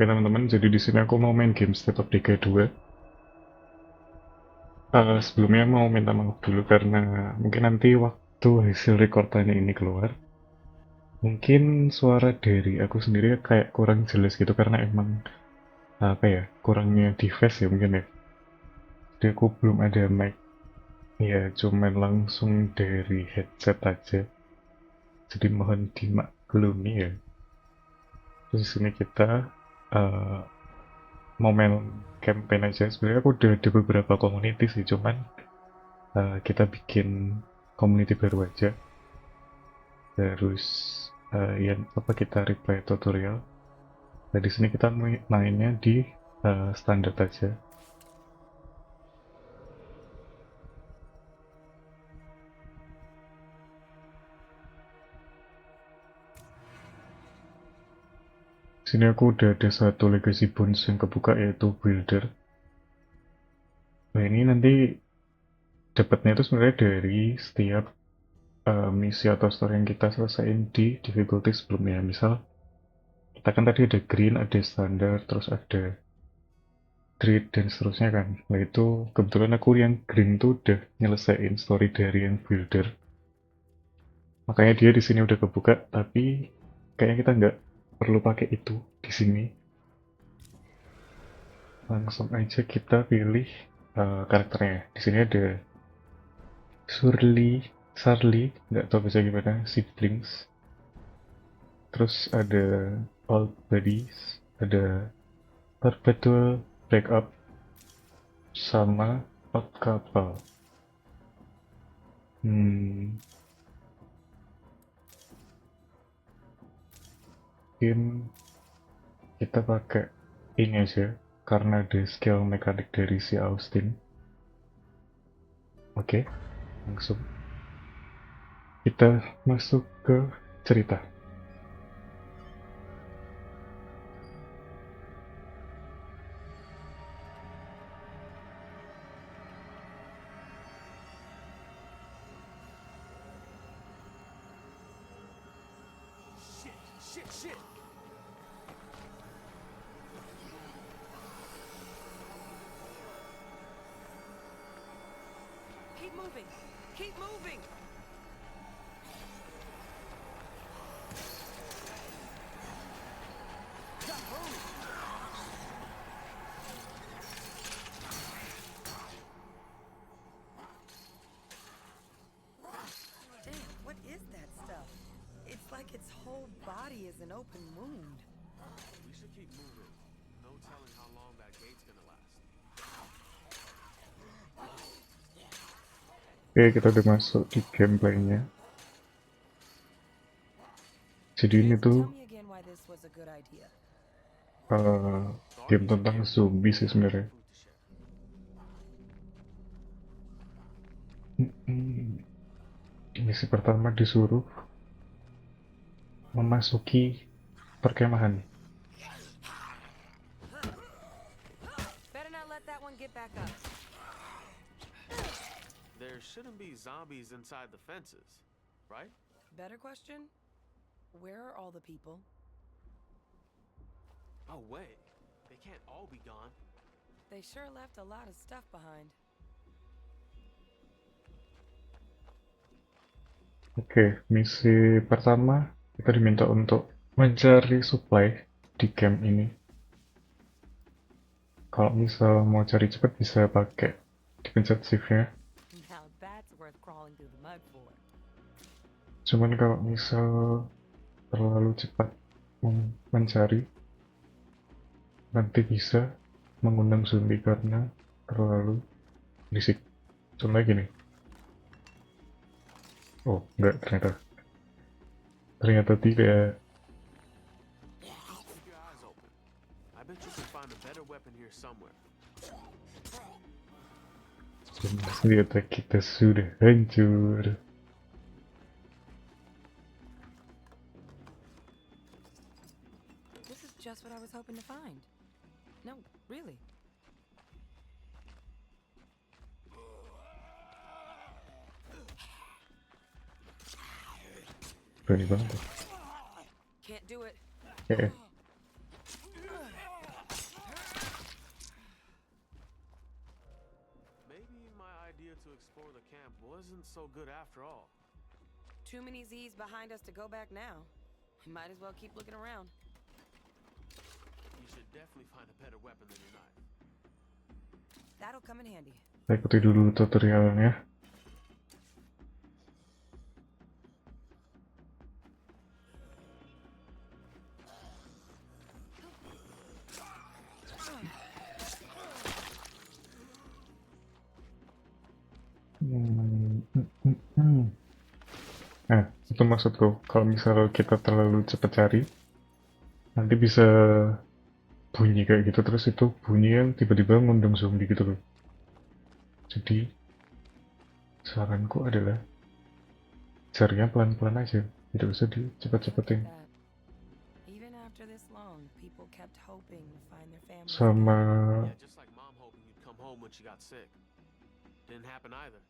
Oke teman-teman, jadi di sini aku mau main game State of Decay 2. Sebelumnya mau minta maaf dulu karena mungkin nanti waktu hasil rekordannya ini keluar, mungkin suara dari aku sendiri kayak kurang jelas gitu karena emang apa ya, kurangnya device ya mungkin ya. Jadi aku belum ada mic, ya cuman langsung dari headset aja. Jadi mohon dimaklumi ya. Terus di sini kita eh, mau main campaign aja. Sebenarnya aku udah ada beberapa community sih, cuman kita bikin community baru aja. Terus ya apa kita replay tutorial. Nah di sini kita mainnya di standar aja. Di sini aku udah ada satu legacy bonus yang kebuka yaitu builder. Nah ini nanti dapatnya itu sebenarnya dari setiap misi atau story yang kita selesaiin di difficulty sebelumnya. Misal kita kan tadi ada green, ada standar, terus ada grid dan seterusnya kan. Nah itu kebetulan aku yang green tuh udah nyelesain story dari yang builder. Makanya dia di sini udah kebuka, tapi kayaknya kita nggak perlu pakai itu di sini. Langsung aja kita pilih karakternya. Di sini ada Charlie, nggak tahu bisa gimana, Siblings. Terus ada Old Buddies, ada Perpetual Breakup, sama Odd Couple. Hmm, mungkin kita pakai ini aja, karena ada skill mekanik dari si Austin. Oke, langsung kita masuk ke cerita. Shit! Keep moving! Keep moving! Damn, what is that stuff? It's like its whole body is an open wound. We should keep moving. No telling how long that gate's gonna last. Oke, kita udah masuk di gameplaynya. Jadi ini tuh Tell me again why this was a good idea. game tentang zombie sih sebenarnya. Food to share. Misi pertama disuruh memasuki perkemahan. Better not let that one get back up. There shouldn't be zombies inside the fences, right? Better question? Where are all the people? Oh wait, they can't all be gone. They sure left a lot of stuff behind. Oke, misi pertama kita diminta untuk mencari supply di camp ini. Kalau misal mau cari cepat bisa pakai dipencet shift-nya. Now that's worth crawling through the mud for. Cuman kalau misal terlalu cepat mencari, nanti bisa mengundang zombie karena terlalu berisik. Contohnya gini. Oh, enggak ternyata. Ternyata tidak. Keep your eyes open. I bet you can find a better weapon here somewhere. Senjata kita sudah hancur. This is just what I was hoping to find. No, really. Berani banget. Can't do it. Oke. camp wasn't so good after all. Too many Z's behind us to go back now. We might as well keep looking around. You should definitely find a better weapon than your knife. That'll come in handy. Saya ikuti dulu tutorialnya. Nah, itu maksudku. Kalau misalnya kita terlalu cepat cari, nanti bisa bunyi kayak gitu, terus itu bunyi yang tiba-tiba ngundang zombie gitu loh. Jadi, saranku adalah carinya pelan-pelan aja, tidak usah dicepet-cepetin. That. Even after this long, people kept hoping to find their families. Sama Yeah, just like Mom hoping you'd come home when she got sick. Didn't happen either.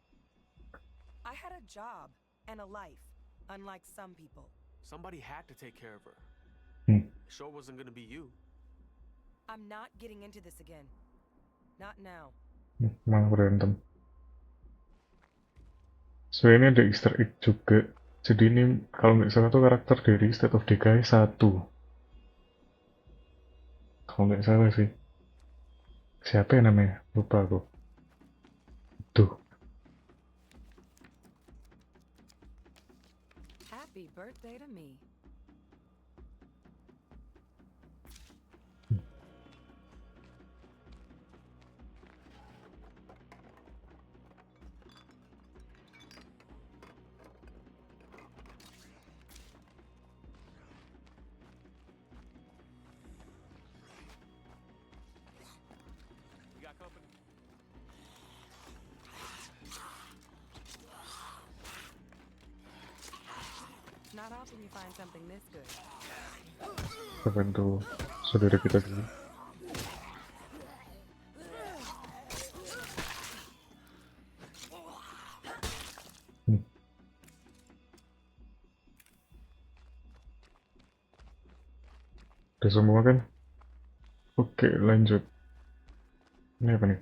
I had a job and a life, unlike some people. Somebody had to take care of her. Hmm. Sure wasn't gonna be you. I'm not getting into this again. Not now. malah berantem. Sebenarnya ada Easter egg juga. Jadi ini kalau nggak salah tuh karakter dari State of Decay 1. Kalau nggak salah sih. Siapa ya namanya? Lupa aku. Tuh. Happy birthday to me. We got company. Not often you find something this good. Kita bantu saudara kita dulu. Udah semua kan? Oke, lanjut. Ini apa nih?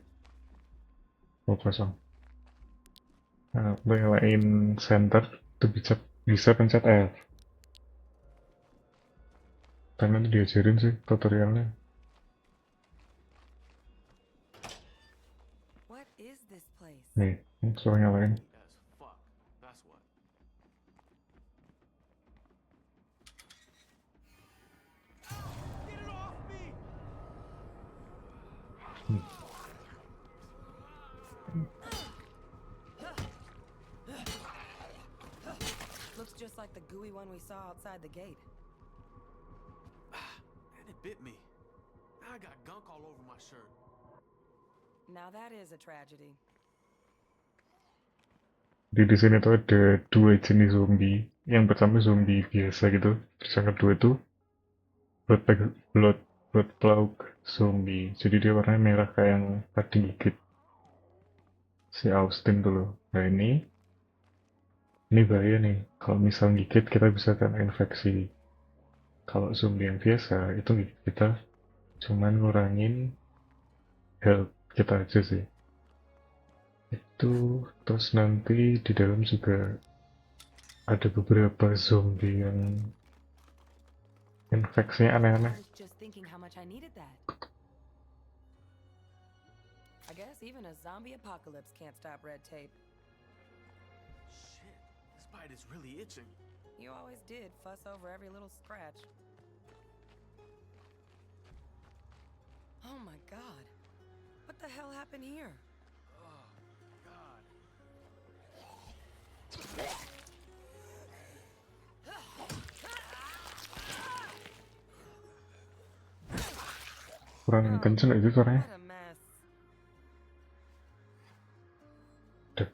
Oh, kosong. Nah, nyalain center itu bisa pencet F. Karena nanti diajarin sih tutorialnya. What is this place? Nih, suruh nyalain. As fuck. That's what. Get it off me! Looks just like the gooey one we saw outside the gate. And it bit me. Now I got gunk all over my shirt. Now that is a tragedy. Di sini tuh ada dua jenis zombie. Yang pertama zombie biasa gitu, terus yang kedua itu blood zombie. Jadi dia warnanya merah kayak yang tadi gigit si Austin tuh loh. Nah ini bahaya nih. Kalau misal gigit kita bisa kena infeksi. Kalau zombie yang biasa itu gigit kita cuman ngurangin health kita aja sih. Itu terus nanti di dalam juga ada beberapa zombie yang infeksinya aneh-aneh. I was just thinking how much I needed that. I guess even a zombie apocalypse can't stop red tape. Shit, this bite is really itching. You always did fuss over every little scratch. Oh my god. What the hell happened here? Oh, God. Kurang kenceng itu suaranya. What a mess. Duh.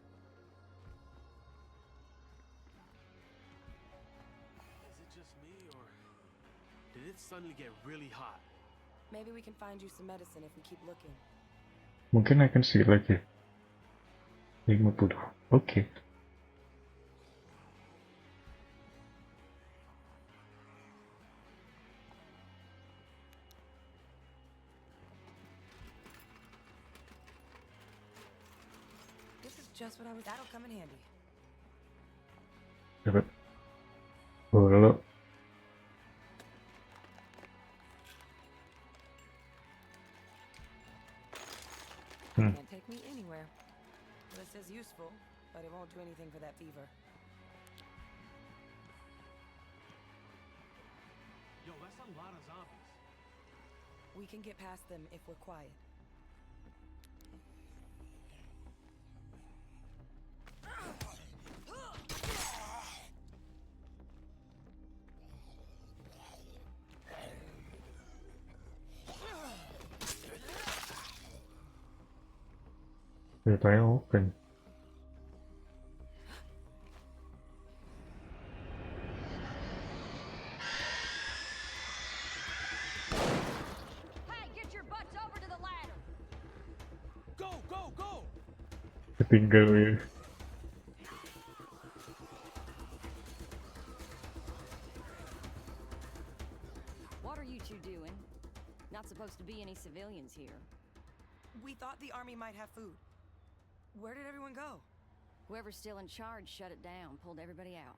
Is it just me, or did it suddenly get really hot? Maybe we can find you some medicine if we keep looking. Mungkin akan sih lagi 50. Oke. This is just what I was. That'll come in handy. Dapat golok. Can't take me anywhere. This is useful, but it won't do anything for that fever. Yo, that's a lot of zombies. We can get past them if we're quiet. Ceritanya open. Hey, get your butts over to the ladder. Go, go, go! Ketinggal ya. What are you two doing? Not supposed to be any civilians here. We thought the army might have food. Where did everyone go? Whoever's still in charge shut it down, pulled everybody out.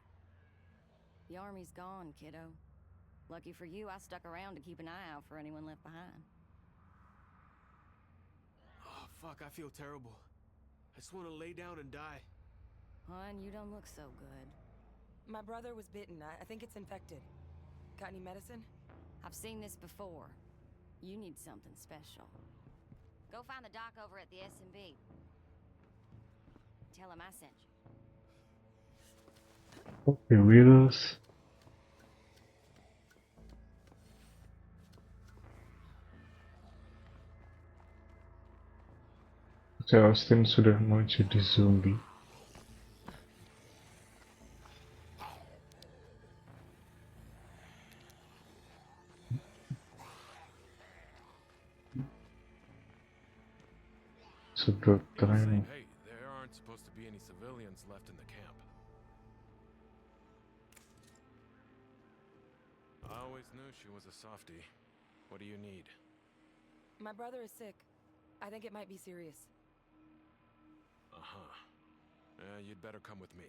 The army's gone, kiddo. Lucky for you, I stuck around to keep an eye out for anyone left behind. Oh, fuck, I feel terrible. I just want to lay down and die. Hon, you don't look so good. My brother was bitten. I think it's infected. Got any medicine? I've seen this before. You need something special. Go find the doc over at the S&B. Tell him I sent you. Okay, wheels. Austin sudah mau jadi zombie. Sedot People tren. saying, hey, there aren't supposed to be any civilians left in the camp. I always knew she was a softie. What do you need? My brother is sick. I think it might be serious. Uh-huh. You'd better come with me.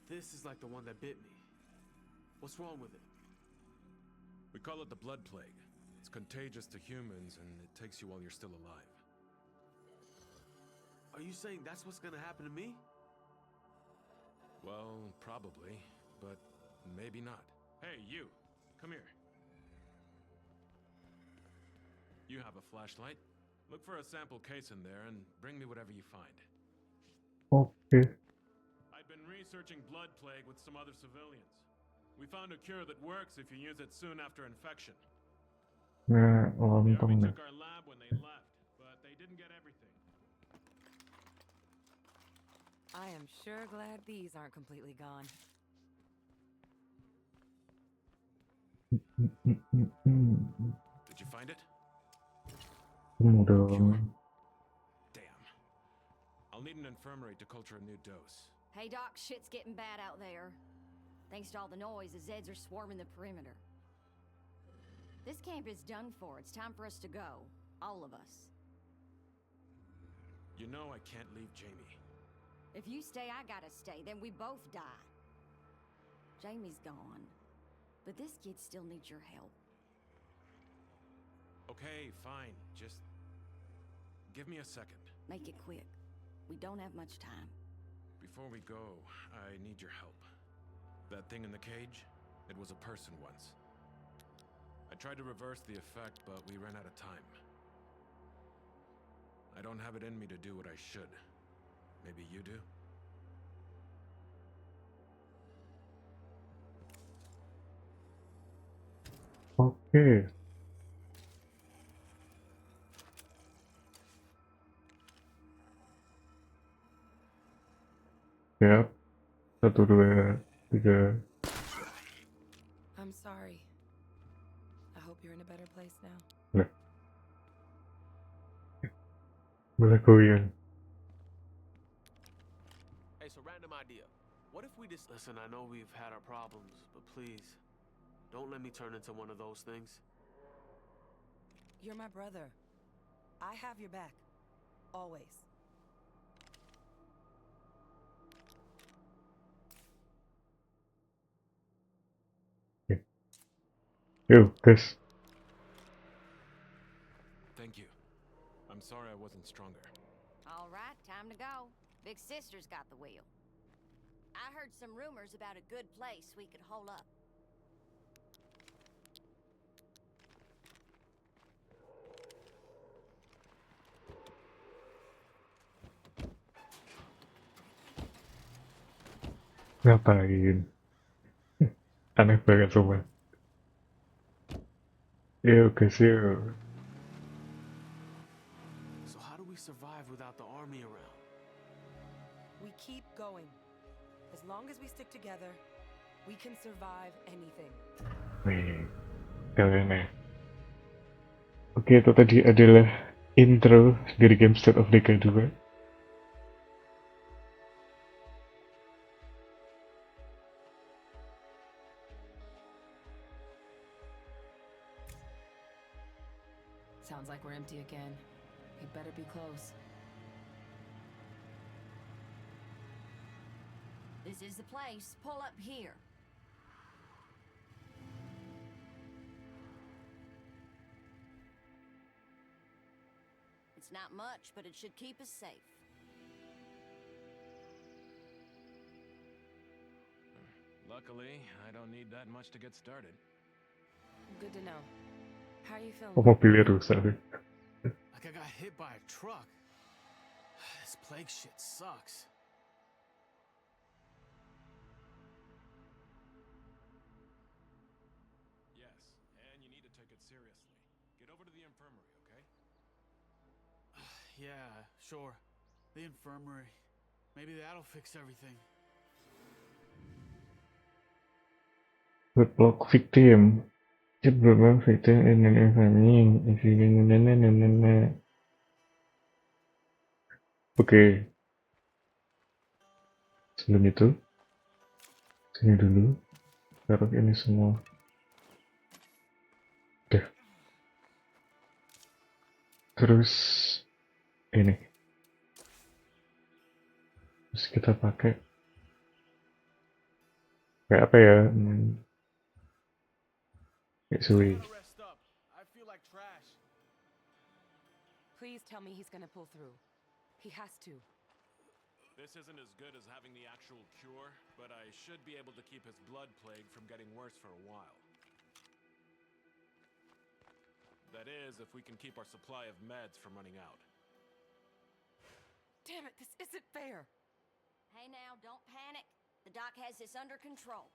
This is like the one that bit me. What's wrong with it? We call it the blood plague. It's contagious to humans, and it takes you while you're still alive. Are you saying that's what's gonna happen to me? Well, probably, but maybe not. Hey, you! Come here. You have a flashlight? Look for a sample case in there and bring me whatever you find. Okay. I've been researching blood plague with some other civilians. We found a cure that works if you use it soon after infection. Nah, The army lontong dah. took our lab when they left, but they didn't get everything. I am sure glad these aren't completely gone. Did you find it? Temu dong. Damn. I'll need an infirmary to culture a new dose. Hey, Doc, shit's getting bad out there. Thanks to all the noise, the Zeds are swarming the perimeter. This camp is done for. It's time for us to go. All of us. You know I can't leave Jamie. If you stay, I gotta stay. Then we both die. Jamie's gone. But this kid still needs your help. Okay, fine. Just give me a second. Make it quick. We don't have much time. Before we go, I need your help. That thing in the cage? It was a person once. I tried to reverse the effect, but we ran out of time. I don't have it in me to do what I should. Maybe you do? Okay. Siap. 1, 2, 3. I'm sorry. I hope you're in a better place now. Lah. Boleh goyang. Hey, so random idea. What if we just... Listen, I know we've had our problems, but please, don't let me turn into one of those things. You're my brother. I have your back. Always. Yo, guys. Thank you. I'm sorry I wasn't stronger. All right, time to go. Big Sister's got the wheel. I heard some rumors about a good place we could hole up. Ngapain? Aneh banget sumpah. Yo, guys, yo. So how do we survive without the army around? We keep going. As long as we stick together, we can survive anything. Wih, keren ya. Oke, itu tadi adalah intro dari game State of Decay 2. Sounds like we're empty again. We better be close. This is the place. Pull up here. It's not much, but it should keep us safe. Luckily, I don't need that much to get started. Good to know. How are you feeling? Oh, mobilnya rusak deh. Like I got hit by a truck. This plague shit sucks. Yes, and you need to take it seriously. Get over to the infirmary, okay? Yeah, sure. The infirmary. Maybe that'll fix everything. Block victim. It block victim in an infamy. If you Oke, sebelum itu, sini dulu, taruh ini semua. Udah. Terus, ini. Terus kita pakai, kayak apa ya? Kayak suwi. Gotta rest up. I feel like trash. Please tell me he's gonna pull through. He has to. This isn't as good as having the actual cure, but I should be able to keep his blood plague from getting worse for a while. That is, if we can keep our supply of meds from running out. Damn it, this isn't fair. Hey now, don't panic. The doc has this under control.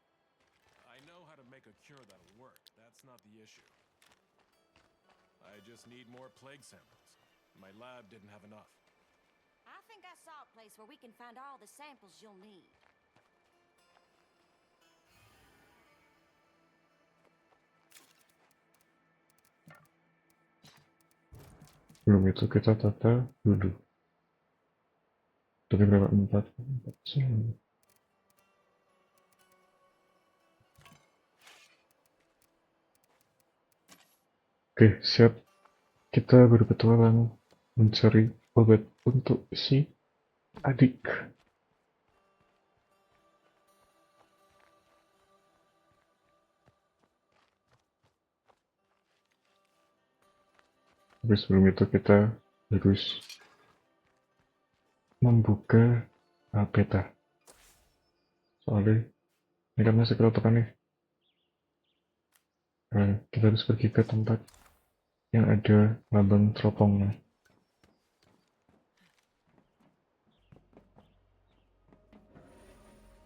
I know how to make a cure that'll work. That's not the issue. I just need more plague samples. My lab didn't have enough. I think I saw a place where we can find all the samples you'll need. Belum itu kita tata dulu. Tapi berapa? 4 sih. Oke, siap. Kita berpetualang mencari obat untuk si adik. Tapi sebelum itu kita harus membuka peta. Soalnya ini kan masih ketutupan nih. Kita harus pergi ke tempat yang ada lambang teropongnya.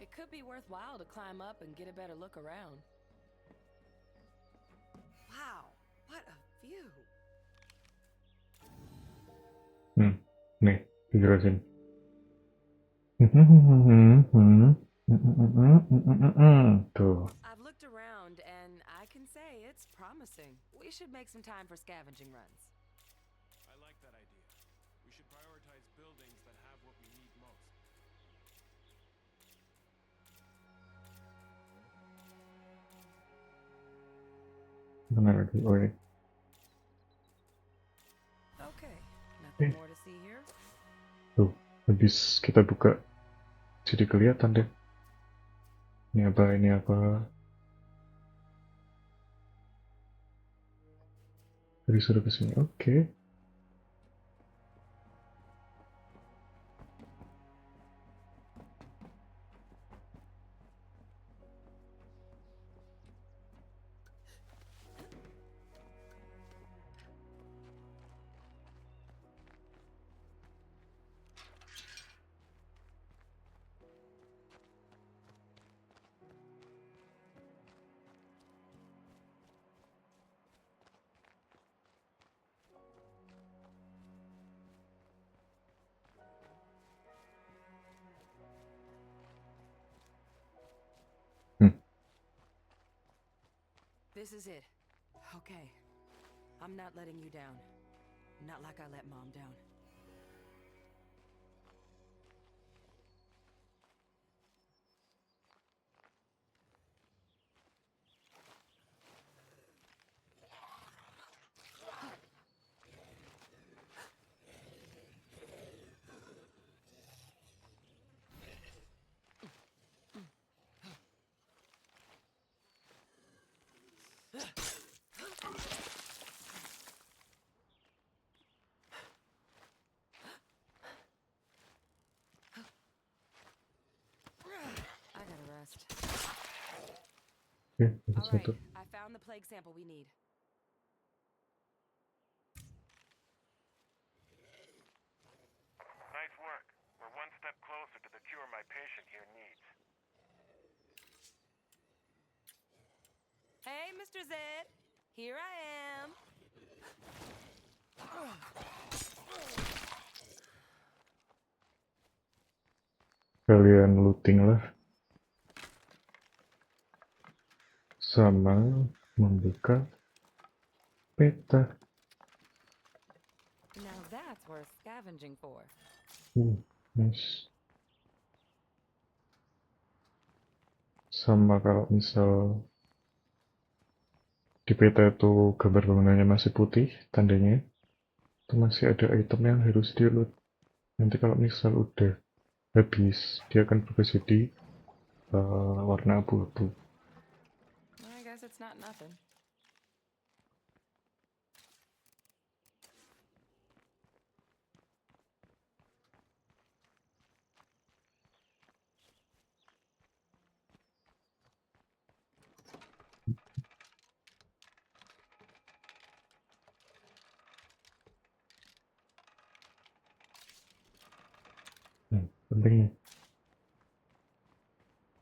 It could be worthwhile to climb up and get a better look around. Wow, what a view. Nih, dijelasin. Tuh. I've looked around and I can say it's promising. We should make some time for scavenging runs. I like that idea. We should prioritize buildings that have what we need most. Benar lagi, oh ya. Okay, Nothing more to see here. Tuh, habis kita buka jadi kelihatan deh. Ini apa, ini apa. Disuruh ke sini, oke. This is it. Okay. I'm not letting you down. Not like I let Mom down. I gotta rest. Oke, dapat All satu. right, I found the plague sample we need. Nice work. We're one step closer to the cure my patient here needs. Hey, Mr. Zed. Here I am. Kalian looting lah. Sama membuka peta. Now that's worth scavenging for. Nice. Sama kalau misal di peta itu gambar bangunannya masih putih, tandanya itu masih ada item yang harus di loot. Nanti kalau misal udah habis, dia akan berubah jadi warna abu-abu. I guess it's not nothing. Penting nih.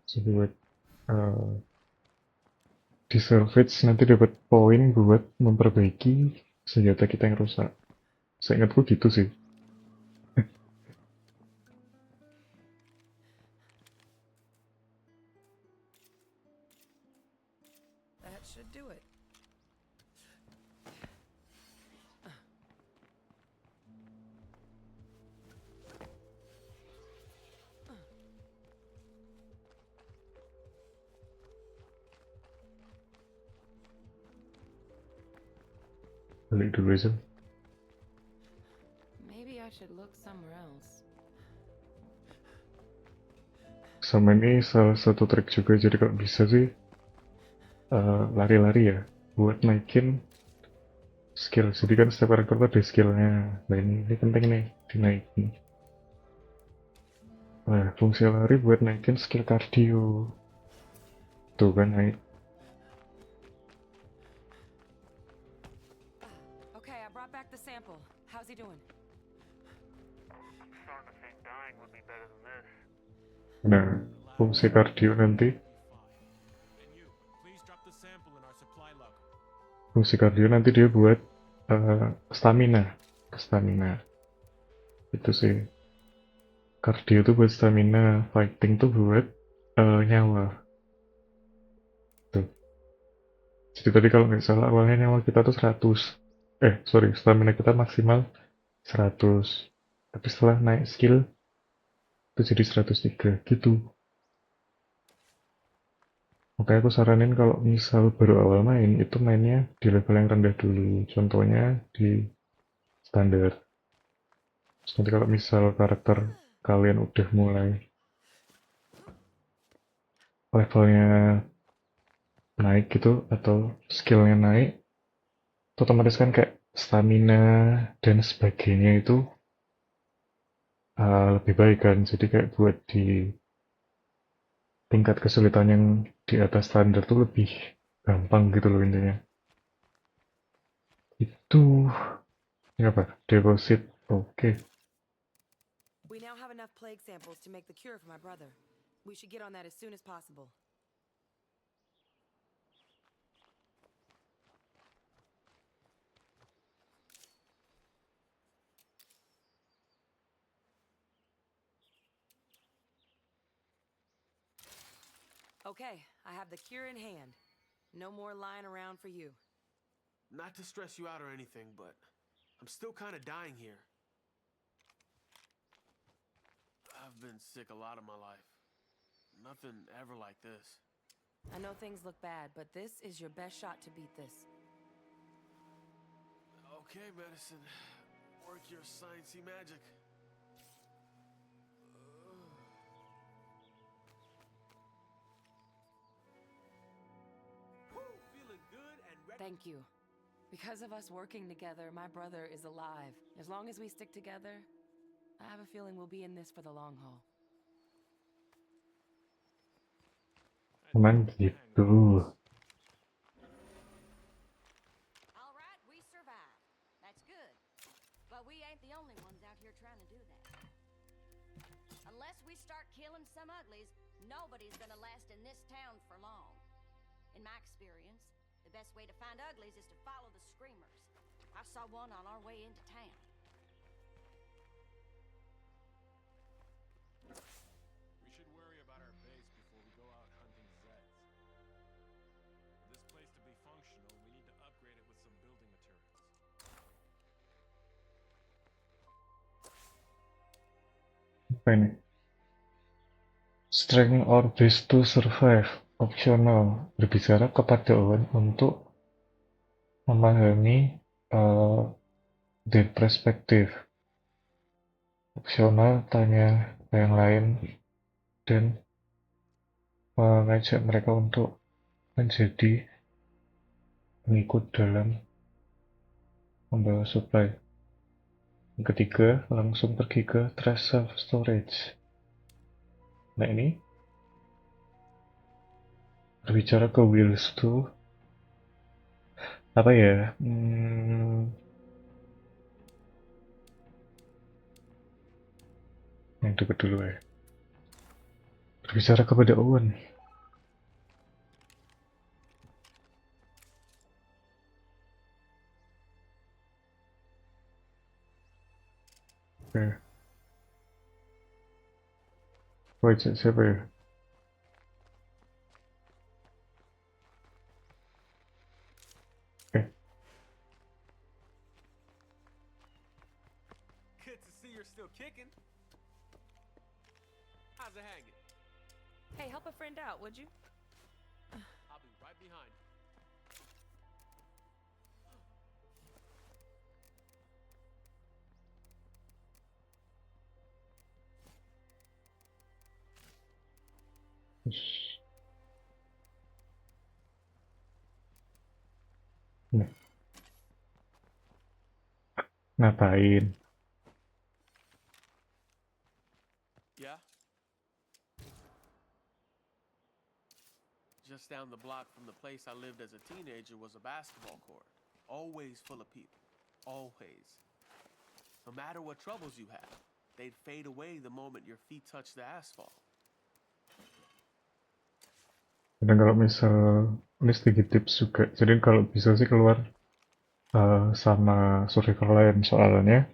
Jadi buat di salvage nanti dapat poin buat memperbaiki senjata kita yang rusak. Seingatku gitu sih. That should do it. Balik dulu aja. Maybe I should look somewhere else. Sama ini salah satu trik juga, jadi kalau bisa sih lari-lari ya buat naikin skill. Jadi kan setiap karakter tuh ada skillnya. Nah ini penting nih dinaikin. Nah fungsi lari buat naikin skill cardio. Tuh kan naik. Okay, I brought back the sample. How's he doing? I'm starting to think dying would be better than this. Nah fungsi cardio nanti, And you, please drop the sample in our supply locker. fungsi cardio nanti dia buat stamina. Itu sih. Cardio tuh buat stamina, fighting tuh buat nyawa. Tuh. Jadi tadi kalau nggak salah awalnya nyawa kita tuh 100. Stamina kita maksimal 100. Tapi setelah naik skill itu jadi 103 gitu. Makanya aku saranin kalau misal baru awal main itu mainnya di level yang rendah dulu. Contohnya di standar. Terus nanti kalau misal karakter kalian udah mulai levelnya naik gitu atau skillnya naik, otomatis kan kayak stamina dan sebagainya itu lebih baik kan. Jadi kayak buat di tingkat kesulitan yang di atas standar tuh lebih gampang gitu loh intinya. Itu apa? Deposit. Oke. We now have enough plague samples to make the cure for my brother. We should get on that as soon as possible. Okay, I have the cure in hand. No more lying around for you. Not to stress you out or anything, but I'm still kind of dying here. I've been sick a lot of my life. Nothing ever like this. I know things look bad, but this is your best shot to beat this. Okay, medicine. Work your sciencey magic. Feeling good and ready. Thank you. Because of us working together, my brother is alive. As long as we stick together, I have a feeling we'll be in this for the long haul. Cuman gitu. All right, we survived. That's good. But we ain't the only ones out here trying to do that. Unless we start killing some uglies, nobody's gonna last in this town for long. In my experience, the best way to find uglies is to follow the screamers. I saw one on our way into town. We should worry about our base before we go out hunting Zeds. For this place to be functional, we need to upgrade it with some building materials. Apa ini? Strength or base to survive. Optional. Berbicara kepada Owen untuk memahami their perspektif. Opsional, tanya ke yang lain dan mengajak mereka untuk menjadi pengikut dalam membawa supply. Yang ketiga, langsung pergi ke trash self storage. Nah ini berbicara ke wheels tuh apa ya? Yang dekat dulu ya. Berbicara kepada Owen. Oke. Wait, siapa ya? Good to see you're still kicking. How's it hanging? Hey, help a friend out, would you? I'll be right behind you. Nah. Ngapain? Yeah? Just down the block from the place I lived as a teenager was a basketball court. Always full of people. Always. No matter what troubles you had, they'd fade away the moment your feet touched the asphalt. Dan kalau misal ini sedikit tips juga, jadi kalau bisa sih keluar sama survivor lain, soalnya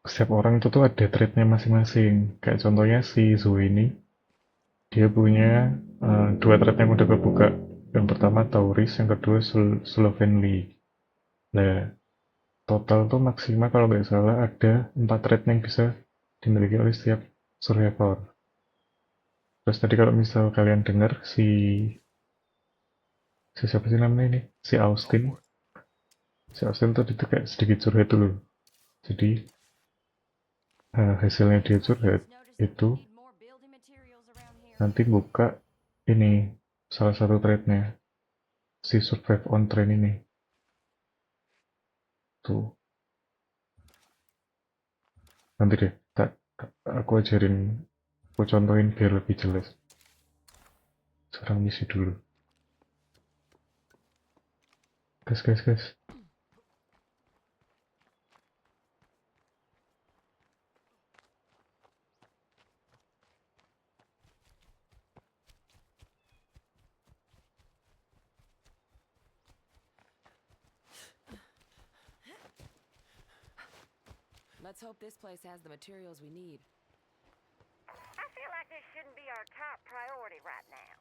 setiap orang itu tuh ada trait-nya masing-masing. Kayak contohnya si Zoe ini, dia punya 2 trait yang udah kebuka. Yang pertama Tauris, yang kedua Slovenly. Nah, total tuh maksimal kalau nggak salah ada 4 trait yang bisa dimiliki oleh setiap survivor. Terus tadi kalau misal kalian dengar si siapa sih namanya ini? Si Austin tuh itu kayak sedikit curhat dulu. Jadi hasilnya dia curhat Notice that itu we need more building materials around here. nanti buka ini salah satu trade-nya si survive on train ini tuh. Nanti deh aku ajarin, aku contohin biar lebih jelas. Sekarang misi dulu. Gas. Let's hope this place has the materials we need. I feel like this shouldn't be our top priority right now.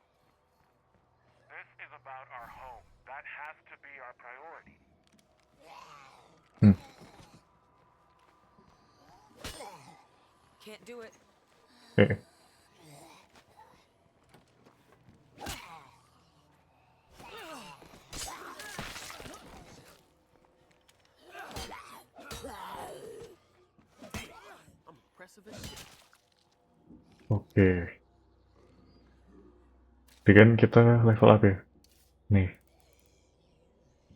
This is about our home. That has to be our priority. Can't do it. Eh, I'm impressive as shit. oke. Jadi kan kita level up ya. Nih.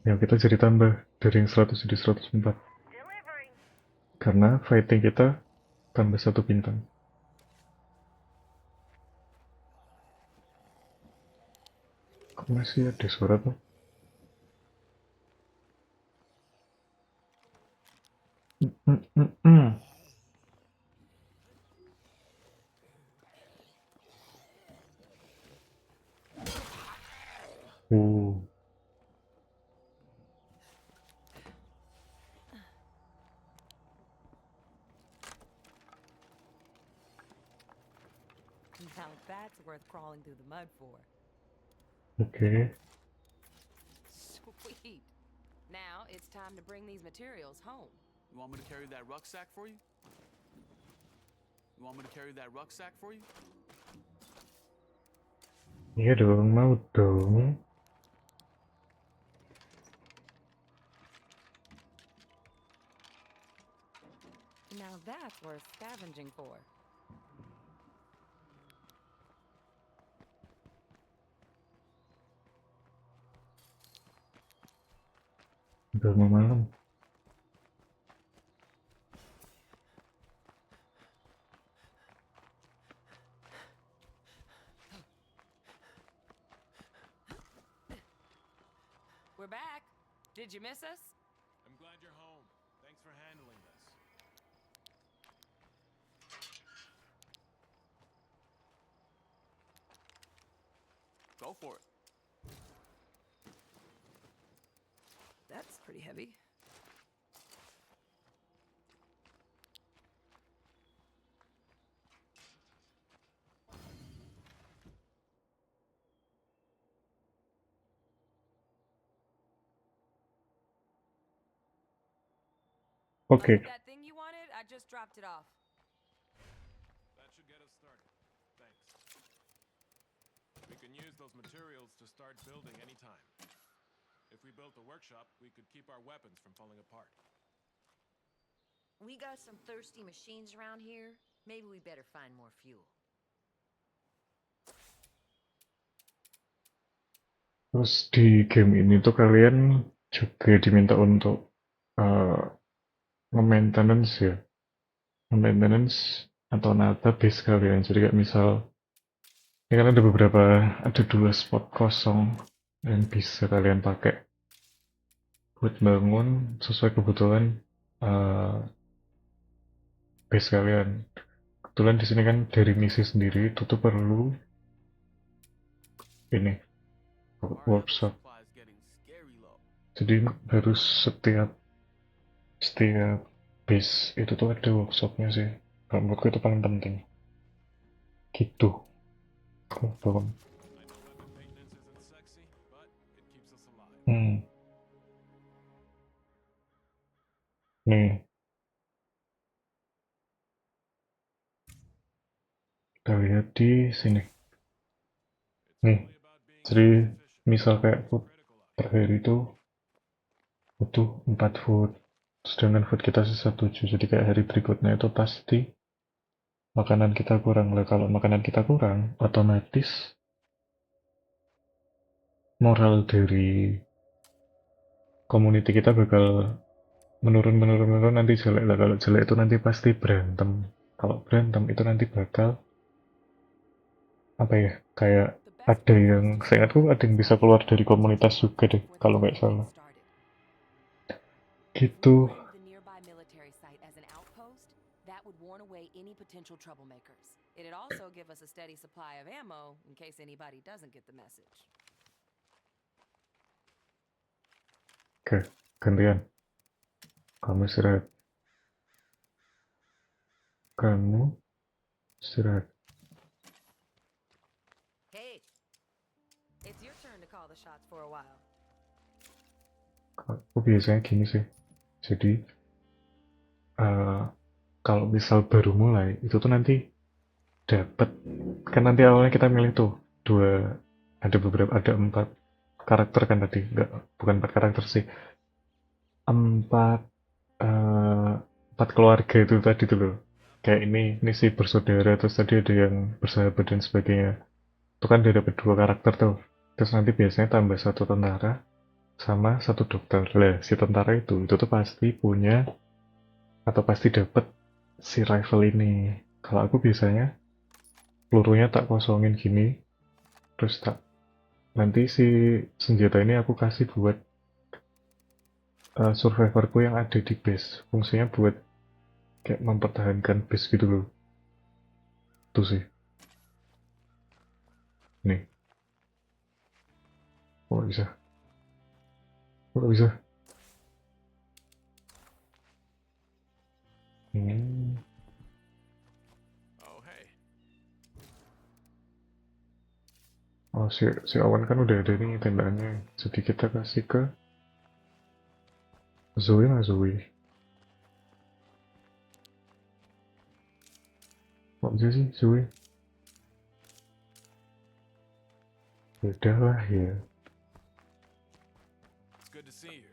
Yang kita jadi tambah dari yang 100 jadi 104. Delivery. Karena fighting kita tambah 1 bintang. Kok masih ada suara tuh? Hmm. Now that's worth crawling through the mud for. Oke. Sweet. Now it's time to bring these materials home. You want me to carry that rucksack for you? You want me to carry that rucksack for you? Iya dong, mau dong. Now that's worth scavenging for. Udah mau malam. We're back. Did you miss us? I'm glad you're home. Thanks for handling this. Go for it. That's pretty heavy. Oke. That thing you wanted, I just dropped it off. That should get us started. Thanks. We can use those materials to start building anytime. If we built a workshop, we could keep our weapons from falling apart. We got some thirsty machines around here. Maybe we better find more fuel. Terus di game ini tuh kalian juga diminta untuk nge-maintenance ya. Nge-maintenance atau nata base kalian. Jadi kayak misal, ini kan ada 2 spot kosong yang bisa kalian pakai buat bangun sesuai kebutuhan base kalian. Kebetulan di sini kan dari misi sendiri itu tuh perlu ini Our workshop. supply is getting scary low. Jadi harus setiap base itu tuh ada workshopnya sih. Kalau menurutku itu paling penting. Gitu. Oh, I belum. know weapon maintenance isn't sexy, but it keeps us alive. Nih. Kita lihat di sini. It's Nih. really about being Jadi efficient. misal kayak food Critical of per hari itu butuh 4 food. sedangkan food kita sisa 7, jadi kayak hari berikutnya itu pasti makanan kita kurang lah. Kalau makanan kita kurang, otomatis moral dari community kita bakal menurun nanti jelek lah. Kalau jelek itu nanti pasti berantem. Kalau berantem itu nanti bakal apa ya, kayak The best ada way for yang us to seingatku survive ada yang is bisa to keluar find dari out komunitas juga deh before the kalau nggak battle salah. started. If we Gitu. claimed the nearby military site as an outpost, that would warn away any potential troublemakers. It'd also give us a steady supply of ammo in case anybody doesn't get the message. Oke, gantian. Kamu istirahat. Kamu istirahat. Hey, it's your turn to call the shots for a while. Aku biasanya gini sih. Jadi kalau misal baru mulai itu tuh nanti dapat, kan nanti awalnya kita milih tuh ada 4 karakter kan tadi, enggak, bukan 4 karakter sih, 4 eh, 4 keluarga itu tadi tuh loh. Kayak ini sih bersaudara, terus tadi ada yang bersahabat dan sebagainya. Itu kan udah dapet 2 karakter tuh. Terus nanti biasanya tambah 1 tentara sama 1 dokter. Lah, si tentara itu tuh pasti punya atau pasti dapet si rifle ini. Kalau aku biasanya pelurunya tak kosongin gini, terus tak nanti si senjata ini aku kasih buat survivorku yang ada di base. Fungsinya buat kayak mempertahankan base gitu loh. Tuh sih. Nih. Kok nggak bisa? Kok nggak bisa? Hmm. Oh, hey. Oh, si Awan kan udah ada nih tendanya. Jadi kita kasih ke Zoe lah, Zoe. Kok bisa sih, Zoe? Udah lah ya. It's good to see you.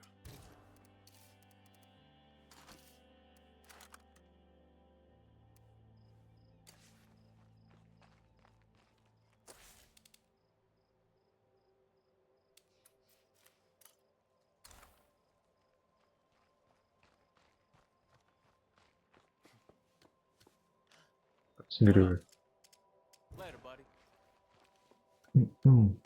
Sendiri gue. Later, buddy. Hmm.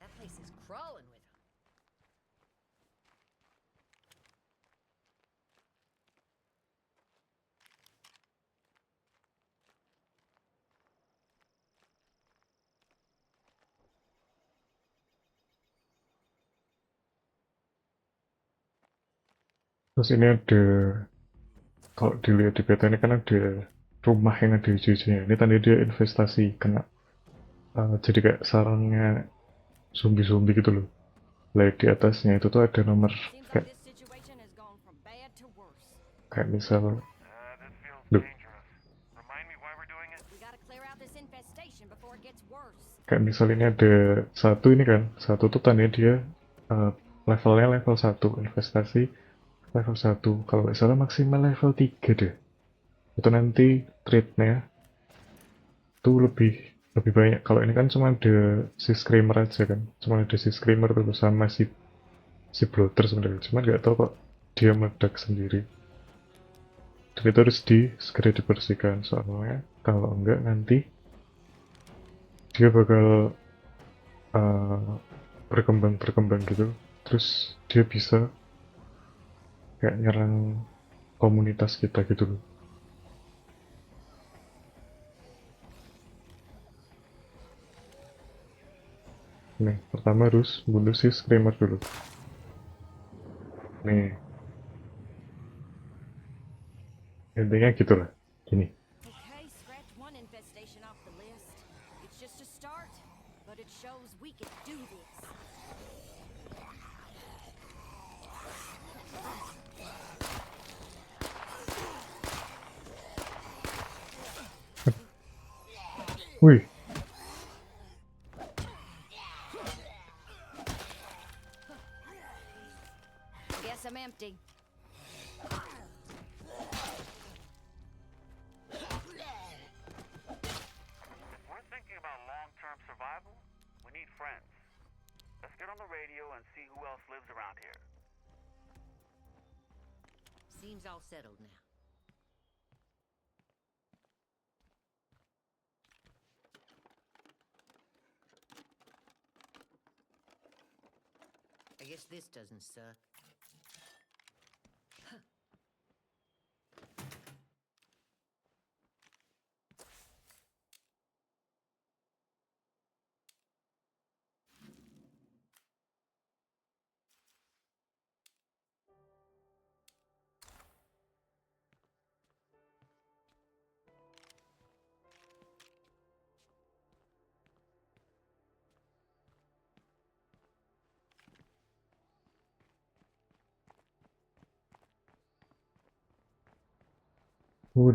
That place is crawling with them. Terus ini ada, kalau dilihat di peta ini kan ada rumah yang ada hijau-hijaunya. Ini tanda dia investasi, kena jadi kayak sarangnya zombie-zombie gitu loh. Like di atasnya itu tuh ada nomor Seems like kayak this situation has gone from bad to worse. misal, This feels loh, dangerous. Remind me why we're doing it? We gotta clear out this infestation before it gets worse. kayak misal ini ada satu ini kan, satu tuh tandanya dia levelnya level 1, investasi level 1. Kalau nggak salah maksimal level 3 deh. Itu nanti trade-nya tuh lebih banyak. Kalau ini kan cuma ada si screamer aja kan, cuma ada si screamer terus sama si bloater sebenarnya, cuman nggak tahu kok dia meledak sendiri. Dan itu harus segera dibersihkan, soalnya kalau enggak nanti dia bakal berkembang gitu, terus dia bisa kayak nyerang komunitas kita gitu loh. nih. Pertama harus bunuh si Screamer dulu. Nih, intinya gitu lah. Gini. Okay, scratch one infestation off the list. It's just a start, but it shows we can do this. Wih, Guess I'm empty. If we're thinking about long-term survival, we need friends. Let's get on the radio and see who else lives around here. Seems all settled now. I guess this doesn't suck.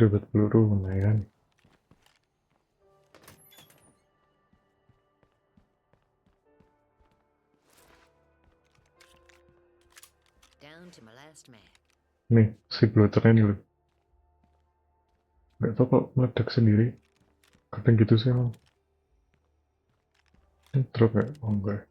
dapat peluru lumayan. Down to my last mag. Nih, si bloaternya nih loh. Gak tau kok meledak sendiri. Kadang gitu sih emang. Drop ya? Oh enggak.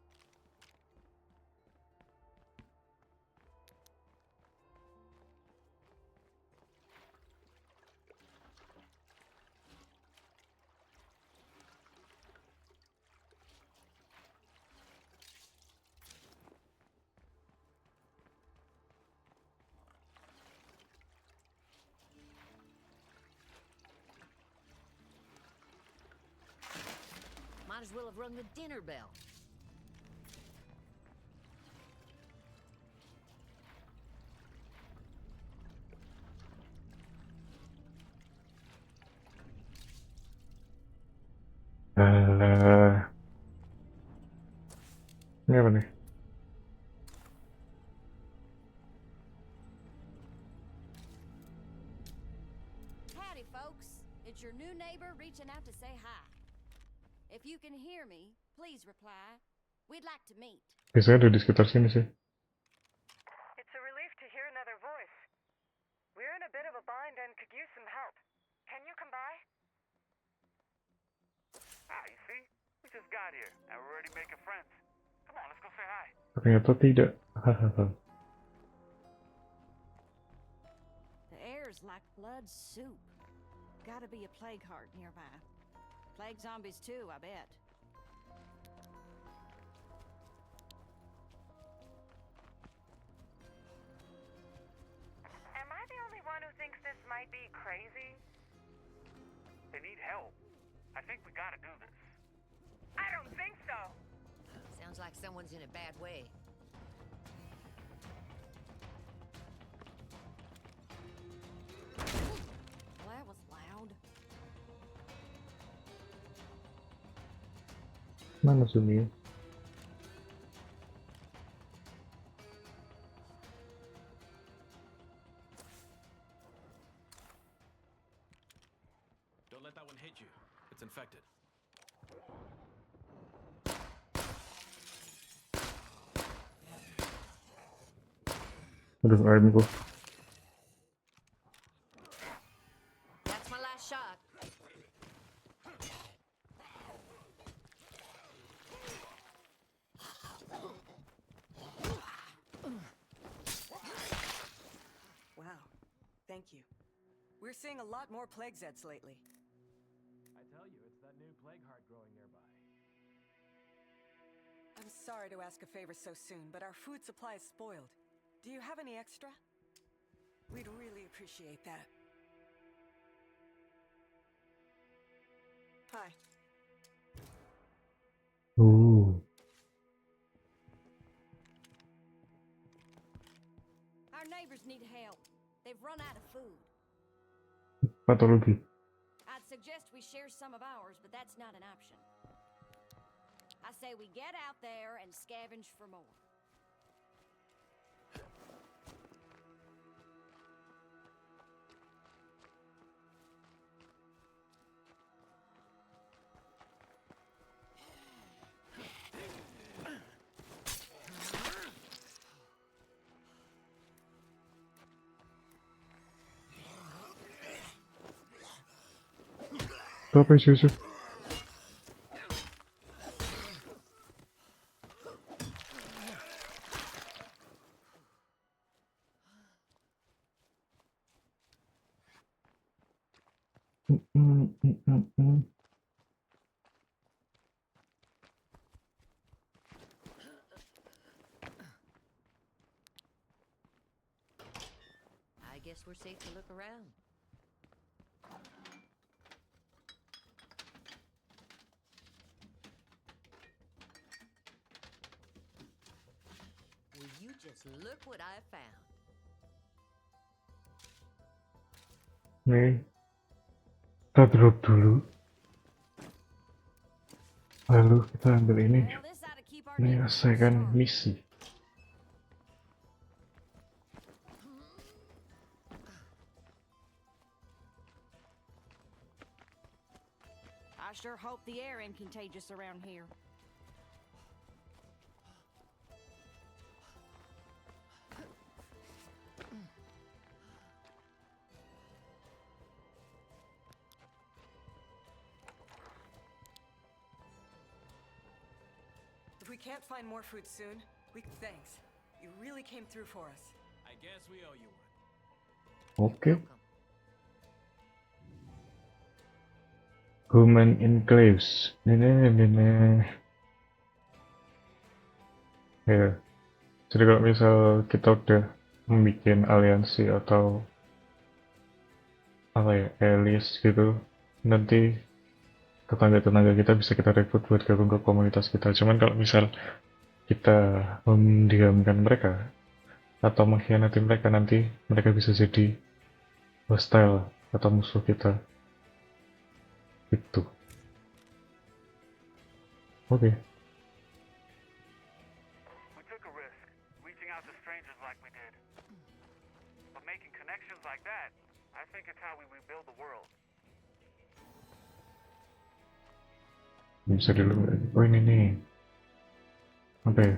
Might as well have rung the dinner bell. Ini apa nih? Howdy, folks. It's your new neighbor reaching out to say hi. If you can hear me, please reply. We'd like to meet. Biasanya ada di sekitar sini sih. It's a relief to hear another voice. We're in a bit of a bind and could use some help. Can you come by? Ah, you see? We just got here, and we're already making friends. Come on, let's go say hi. Ternyata tidak. Hahaha. The air's like blood soup. Gotta be a plague heart nearby. Plague zombies too, I bet. Am I the only one who thinks this might be crazy? They need help. I think we gotta do this. I don't think so. Sounds like someone's in a bad way. Well, that was loud. Mana Sumi? Don't let that one hit you. It's infected. Aduh, aimku. That's my last shot. Wow, thank you. We're seeing a lot more plague Zeds lately. I tell you, it's that new plague heart growing nearby. I'm sorry to ask a favor so soon, but our food supply is spoiled. Do you have any extra? We'd really appreciate that. Hi. villagers need help. They've run out of food. Patologi. I'd suggest we share some of ours, but that's not an option. I say we get out there and scavenge for more. Itu apa sih, Yusuf? I guess we're safe to look around. Will you just look what I found? Nih, kita drop dulu. Lalu kita ambil ini. Well, this ought to keep our Ini neighbors selesaikan starved. misi. I sure hope the air ain't contagious around here. If we can't find more food soon, thanks. You really came through for us. I guess we owe you one. Oke. Human Enclaves. Ini. Ya. Jadi kalau misal kita udah membuat aliansi atau apa ya, allies gitu, nanti tetangga-tetangga kita bisa kita rekrut buat gabung ke komunitas kita. Cuman kalau misal kita mendiamkan mereka atau mengkhianati mereka, nanti mereka bisa jadi hostile atau musuh kita. Itu. Oke. We took a risk, reaching out to strangers like we did. But making connections like that, I think it's how we rebuild the world. Bisa dulu. Oh ini nih. Apa ya?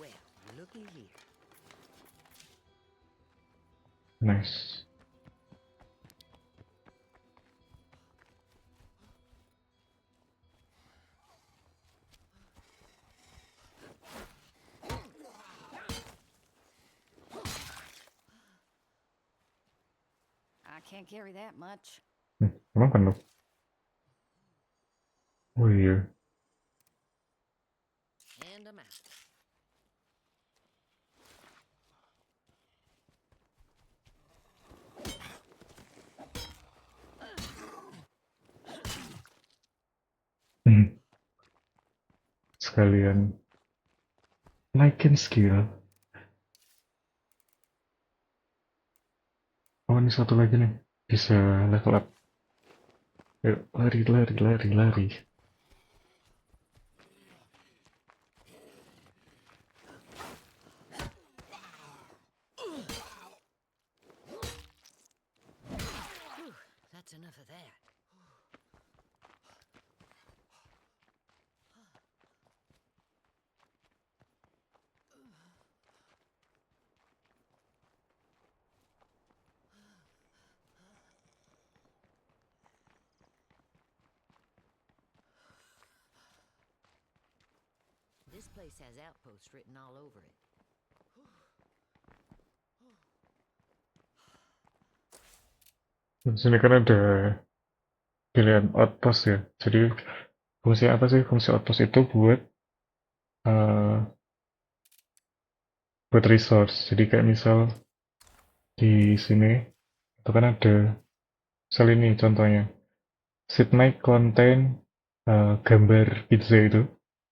Well, looky here. Nice. I can't carry that much. Emang penuh? Oh iya. Hand 'em out. Sekalian naikin skill. Oh ini satu lagi nih, bisa level up. Yuk, lari. That's enough of that. This place has outposts written all over it. Di sini kan ada pilihan outpost ya. Jadi fungsi apa sih? Fungsi outpost itu buat buat resource. Jadi kayak misal di sini itu kan ada sel ini contohnya. Seed might contain gambar pizza itu,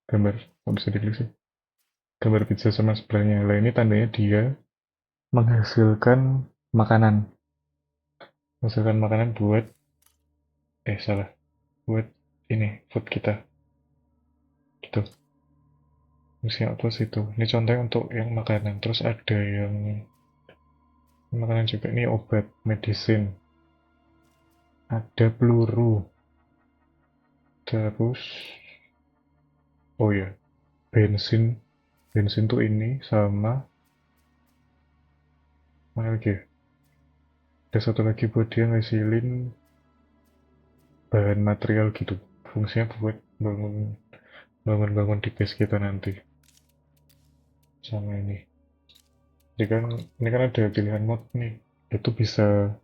gambar nggak bisa diklik sih, gambar pizza sama sebelahnya. Lah ini tandanya dia menghasilkan makanan, buat salah, buat ini food kita gitu. Fungsi apa sih itu? Ini contohnya untuk yang makanan. Terus ada yang makanan juga, ini obat, medicine, ada peluru, terus oh ya, bensin tuh ini sama mana lagi ya? Ada satu lagi buat dia ngasilin bahan material gitu. Fungsinya buat bangun di base kita nanti. Sama ini. Jadi kan ini kan ada pilihan mod nih. Itu bisa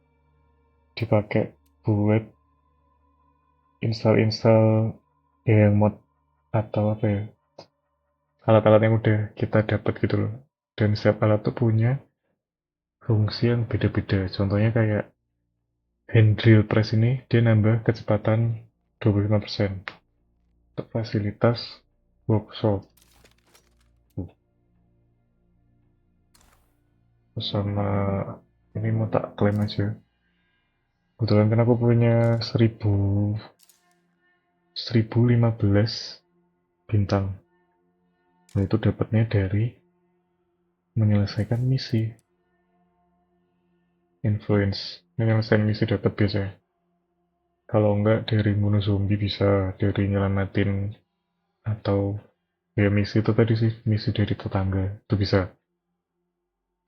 dipakai buat install yang mod atau apa ya? Alat-alat yang udah kita dapat gitu loh. Dan setiap alat tuh punya fungsi yang beda-beda. Contohnya kayak hand drill press ini dia nambah kecepatan 25% untuk fasilitas workshop. Sama ini mau tak klaim aja. Kebetulan kan aku punya 1015 bintang. Nah itu dapatnya dari menyelesaikan misi. Influence, menyelesaikan misi dapat biasanya. Kalau enggak dari bunuh zombie bisa, dari nyelamatin atau ya misi itu tadi sih, misi dari tetangga itu bisa.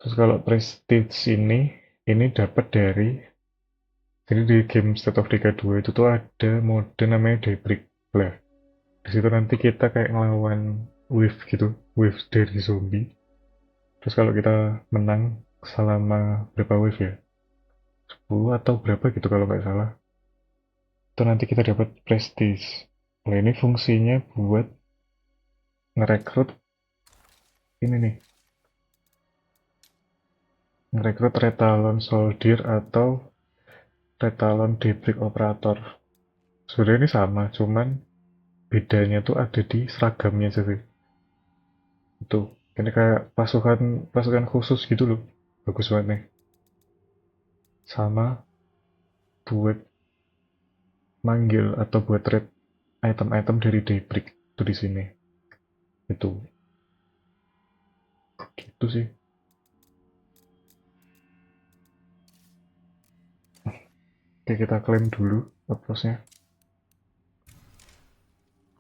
Terus kalau prestige ini dapat dari, jadi di game State of Decay 2 itu tuh ada mode namanya Daybreak. Lah, di situ nanti kita kayak ngelawan wave gitu, wave dari zombie. Terus kalau kita menang selama berapa wave ya? 10 atau berapa gitu kalau nggak salah. Itu nanti kita dapat prestige. Nah ini fungsinya buat ngerekrut ini nih. Ngerekrut Retalon Soldier atau Retalon Daybreak Operator. Sebenarnya ini sama, cuman bedanya tuh ada di seragamnya aja sih. Itu, ini kayak pasukan khusus gitu loh. Bagus banget nih. Sama buat manggil atau buat trade item-item dari Daybreak itu di sini. Itu. Gitu sih. Oke, kita klaim dulu outpostnya.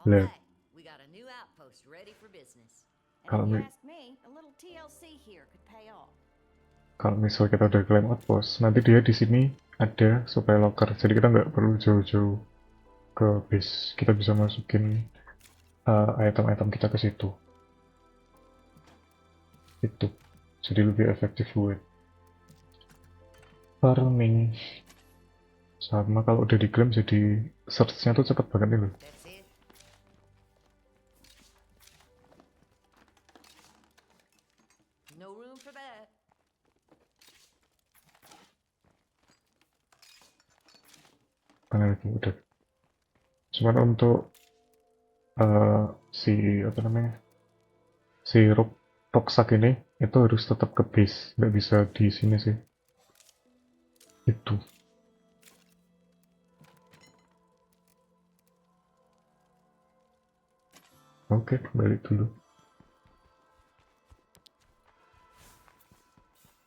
Lihat. We got a new outpost ready for business. Kalau And if you ask me, a little TLC here could pay off. Kalau misal kita udah klaim outpost, nanti dia di sini ada supply locker. Jadi kita nggak perlu jauh-jauh ke base. Kita bisa masukin item-item kita ke situ. Itu. Jadi lebih efektif buat farming. Sama kalau udah diklaim jadi search-nya tuh cepet banget nih loh. That's it. No room for that. Mana lagi udah. Cuman untuk si apa namanya, si rucksack ini itu harus tetap ke base, nggak bisa di sini sih. Itu. Oke, balik dulu.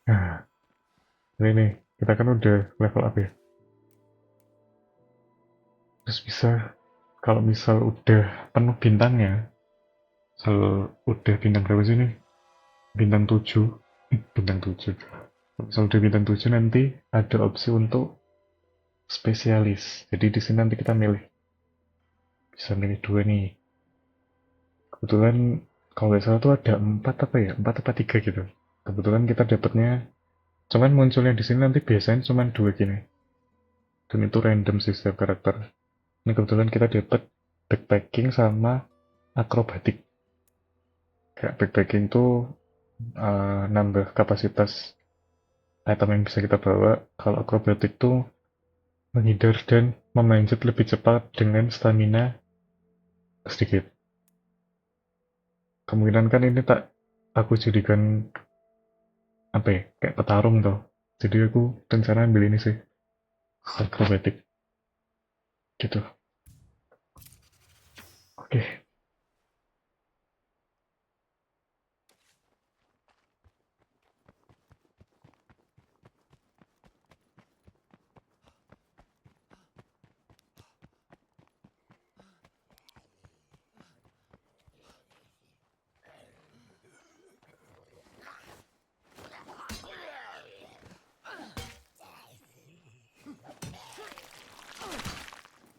Nah, ini nih, kita kan udah level up ya. Terus bisa, kalau misal udah penuh bintangnya, udah bintang berapa sih nih? Bintang 7. Bintang 7. Misal udah bintang 7 nanti ada opsi untuk spesialis. Jadi di sini nanti kita milih. Bisa milih 2 nih. Kebetulan kalau nggak salah tuh ada 4 apa ya? 4 apa 3 gitu. Kebetulan kita dapatnya, cuman munculnya di sini nanti biasanya cuman 2 gini. Dan itu random sih setiap karakter. Ini kebetulan kita dapat backpacking sama akrobatik. Kayak backpacking tuh nambah kapasitas item yang bisa kita bawa. Kalau akrobatik tuh menghindar dan memanjat lebih cepat dengan stamina sedikit. Kemungkinan kan ini aku jadikan apa ya, kayak petarung toh. Jadi aku rencana ambil ini sih, akrobatik gitu. Oke.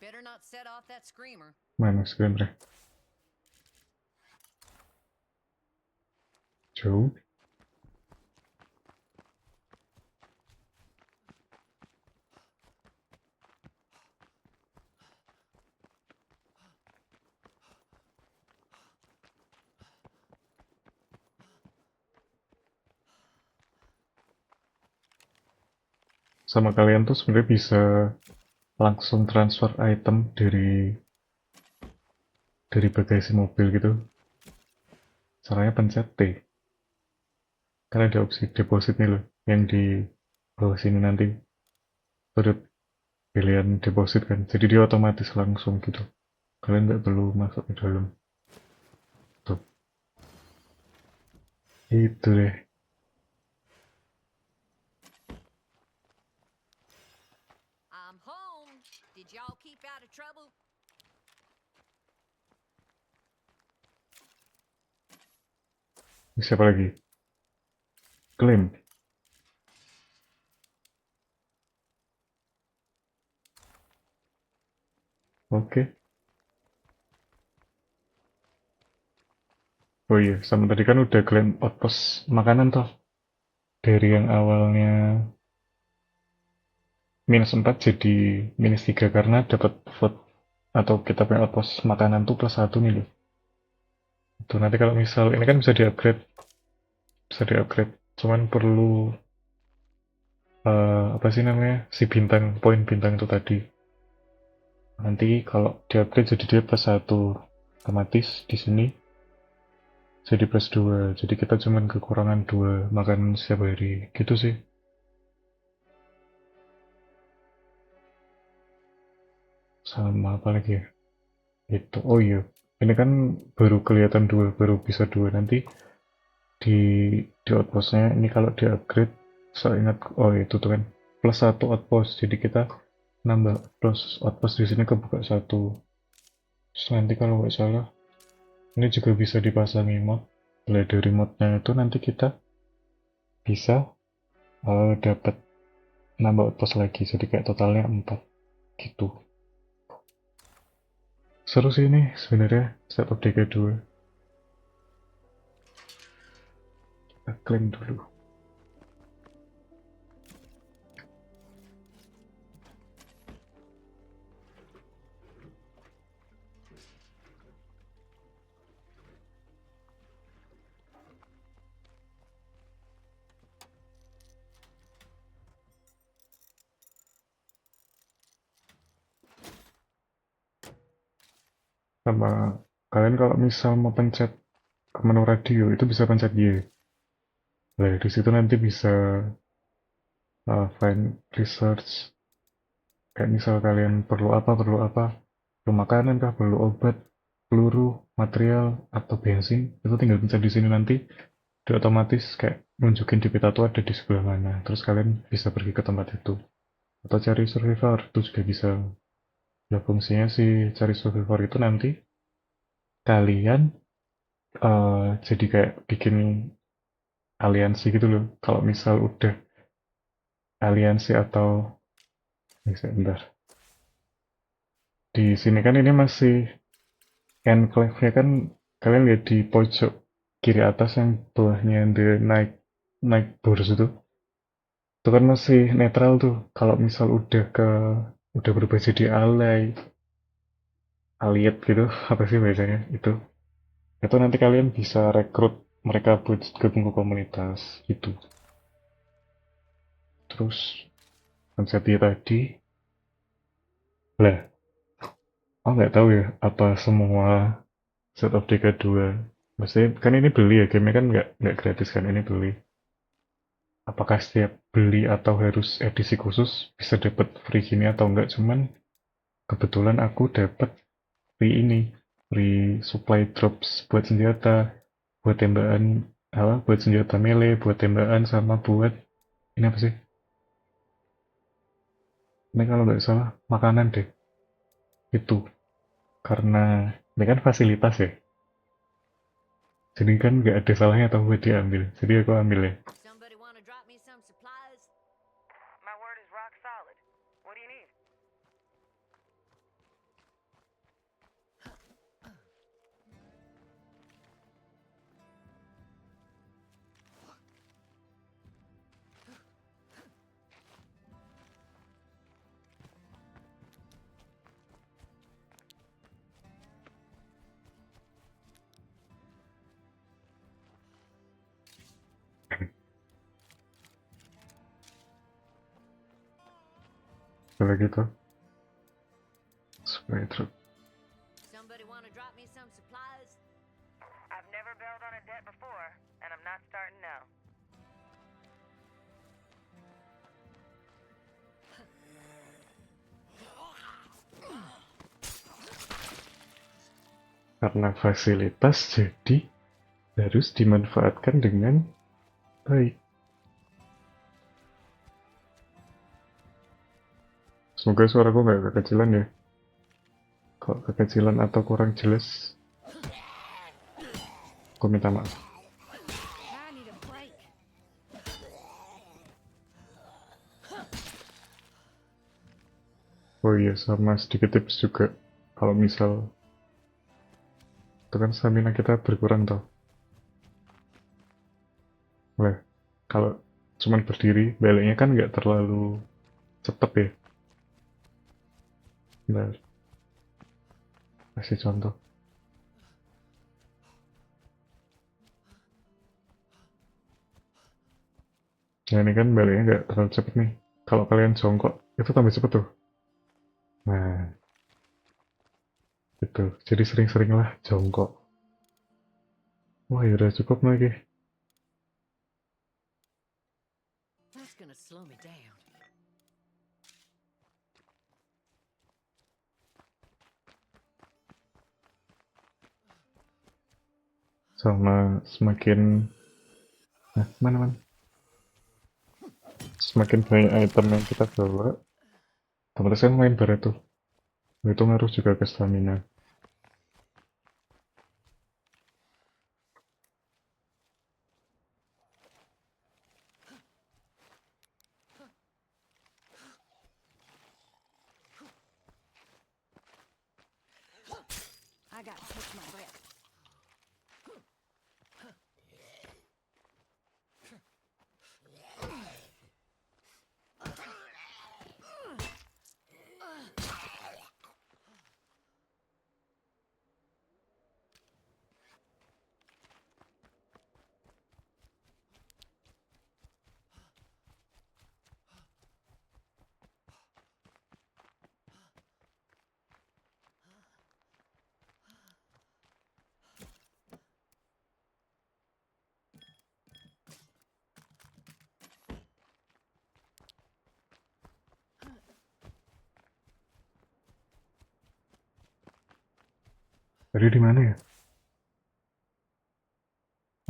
Better not set off that screamer. Mana sebenarnya? Jauh. Sama kalian tuh sebenarnya bisa langsung transfer item dari bagasi mobil gitu. Caranya pencet T. Karena ada opsi deposit nih loh, yang di bawah sini nanti. Ada pilihan deposit kan, jadi dia otomatis langsung gitu. Kalian nggak perlu masuk ke dalam. Tuh. Itu deh. I'm home. Did y'all keep out of trouble? Siapa lagi? Klaim. Oke. Oh iya, sama tadi kan udah klaim outpost makanan toh. Dari yang awalnya -4 jadi -3 karena dapat vote atau kita punya outpost makanan tuh +1 nih loh. Tuh nanti kalau misal ini kan bisa di-upgrade, cuman perlu apa sih namanya, si bintang, poin bintang itu tadi. Nanti kalau di-upgrade jadi dia +1, otomatis di sini jadi +2, jadi kita cuman kekurangan 2 makanan setiap hari, gitu sih. Sama apa lagi ya? Itu, oh iya, ini kan baru kelihatan 2, baru bisa 2, nanti di outpostnya ini kalau di-upgrade, saya ingat, oh itu tuh kan +1 outpost, jadi kita nambah plus outpost di sini kebuka 1. Terus nanti kalau nggak salah ini juga bisa dipasangi mod. Mulai dari modnya itu nanti kita bisa dapat nambah outpost lagi, jadi kayak totalnya 4 gitu. Seru sih ini sebenarnya setup DK2. Kita klaim dulu. Sama kalian kalau misal mau pencet ke menu radio itu bisa pencet Y. Nah, di situ nanti bisa find research. Kayak misal kalian perlu apa, perlu makanan kah, perlu obat, peluru, material, atau bensin, itu tinggal pencet di sini nanti, dia otomatis kayak nunjukin di peta tuh ada di sebelah mana. Terus kalian bisa pergi ke tempat itu. Atau cari survivor, itu juga bisa. Nah, fungsinya si cari survivor itu nanti kalian jadi kayak bikin aliansi gitu loh. Kalau misal udah aliansi atau bentar. Di sini kan ini masih enclave-nya kan, kalian lihat di pojok kiri atas yang bawahnya ada naik boros itu kan masih netral tuh. Kalau misal udah berubah jadi allied gitu, apa sih bacanya itu nanti kalian bisa rekrut mereka buat gabung ke komunitas gitu. Terus konsep dia tadi lah, Oh nggak tahu ya, apa semua set of Decade 2. Maksudnya kan ini beli ya, game kan nggak gratis kan, ini beli. Apakah setiap beli atau harus edisi khusus bisa dapat free gini atau enggak, cuman kebetulan aku dapat free ini, free supply drops buat senjata, buat tembakan, apa, buat senjata melee, buat tembakan, sama buat ini apa sih? Ini kalau nggak salah makanan deh. Itu karena ini kan fasilitas ya. Jadi kan nggak ada salahnya atau buat diambil. Jadi aku ambil ya. Somebody want to drop me some supplies? My word is rock solid. What do you need? Kalau gitu, supply drop. Somebody want to drop me some supplies? I've never bailed on a debt before, and I'm not starting now. Karena fasilitas jadi harus dimanfaatkan dengan baik. Semoga suaraku nggak kekecilan ya. Kalau kekecilan atau kurang jelas, aku minta maaf. I need a break. Oh iya, sama sedikit tips juga. Kalau misal itu kan stamina kita berkurang toh. Nah, kalau cuman berdiri, baliknya kan nggak terlalu cepet ya. Nah, kasih contoh. Nah ini kan baliknya nggak terlalu cepet nih. Kalau kalian jongkok, itu tambah cepet tuh. Nah, gitu. Jadi sering-seringlah jongkok. Wah, ya udah cukup lagi. That's gonna slow me down. Sama semakin, nah mana? Semakin banyak item yang kita bawa, otomatis kan main bar itu. Itu ngaruh juga ke stamina. I got to catch my breath. Tadi di mana ya?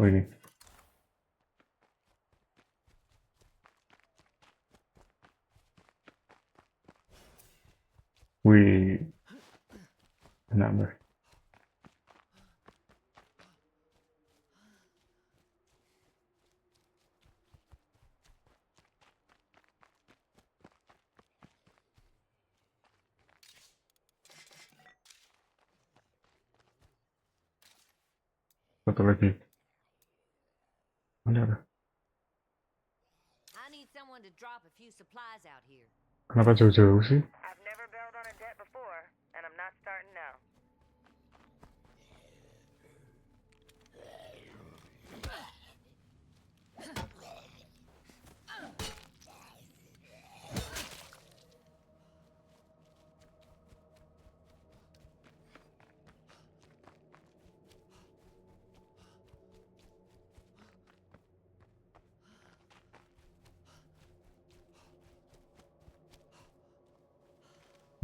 Oh ini. Wih, enak banget. Satu lagi. Mana ada? I need someone to drop a few supplies out here. Kenapa jauh-jauh sih? I've never bailed on a debt before, and I'm not starting now.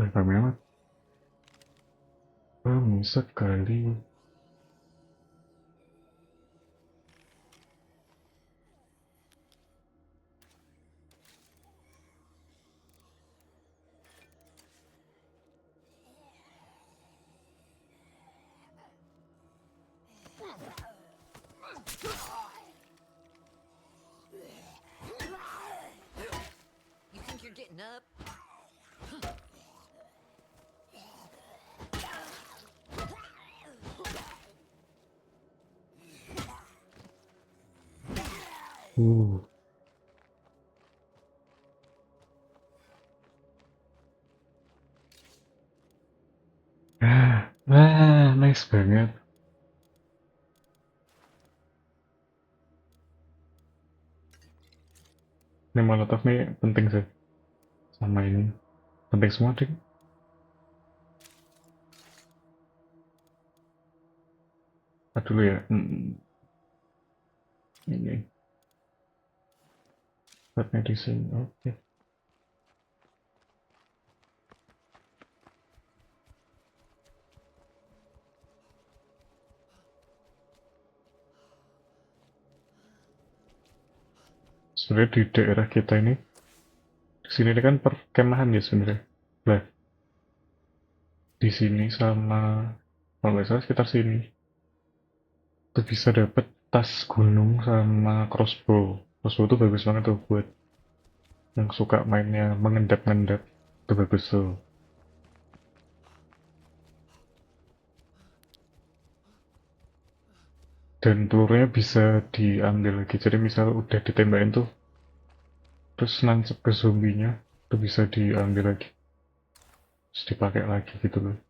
Rame amat. Rame sekali. You think you're getting up? Uh. Nice banget. Ini molotov nih penting sih. Sama ini. Penting semua deh. Dulu ya. Ini. Buat medicine. Oke. Sebenarnya di daerah kita ini, di sini kan perkemahan ya sebenarnya. Lah, di sini sama kalau nggak salah sekitar sini, tuh bisa dapet tas gunung sama crossbow. Crossbow tuh bagus banget tuh buat yang suka mainnya mengendap-endap. Itu bagus tuh. Dan pelurunya bisa diambil lagi. Jadi misal udah ditembakin tuh, terus nancep ke zombinya, tuh bisa diambil lagi. Terus dipakai lagi gitu loh.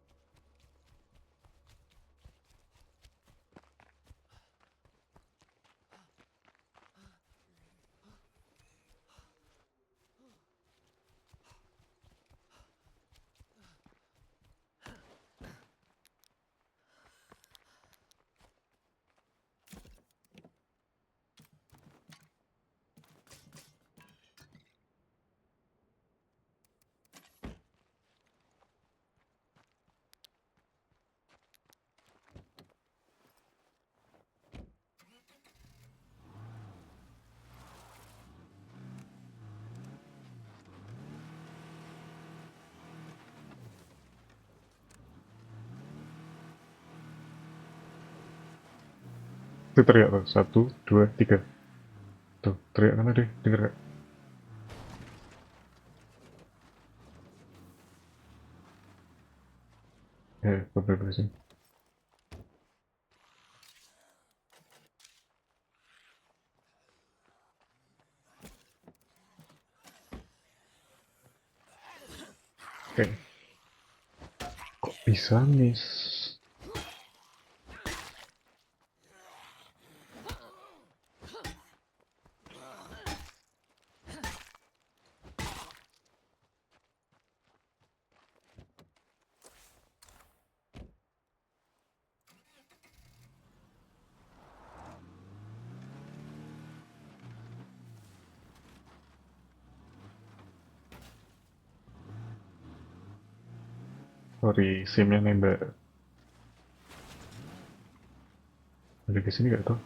Itu teriak tuh, 1, 2, 3. Tuh, teriak kan tadi, denger gak? Beberapa sih. Oke. Kok bisa miss? Sorry, simnya nembak. Ada di sini gak tuh?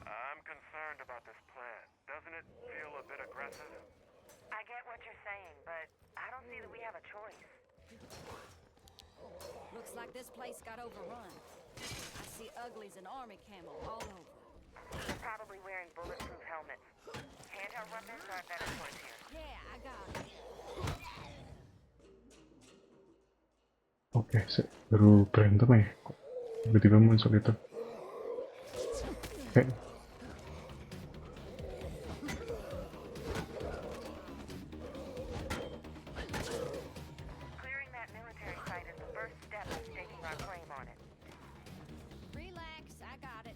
I'm concerned about this plan. Doesn't it feel a bit aggressive? I get what you're saying, but I don't see that we have a choice. Looks like this place got overrun. I see uglies and army camo all over. They're probably wearing bulletproof helmets. Handheld weapons are a better choice here. Yeah, I got it. Oke, baru berantem ya? Kok tiba-tiba muncul itu? Oke. Clearing that military site is the first step to staking our claim on it. Relax, I got it.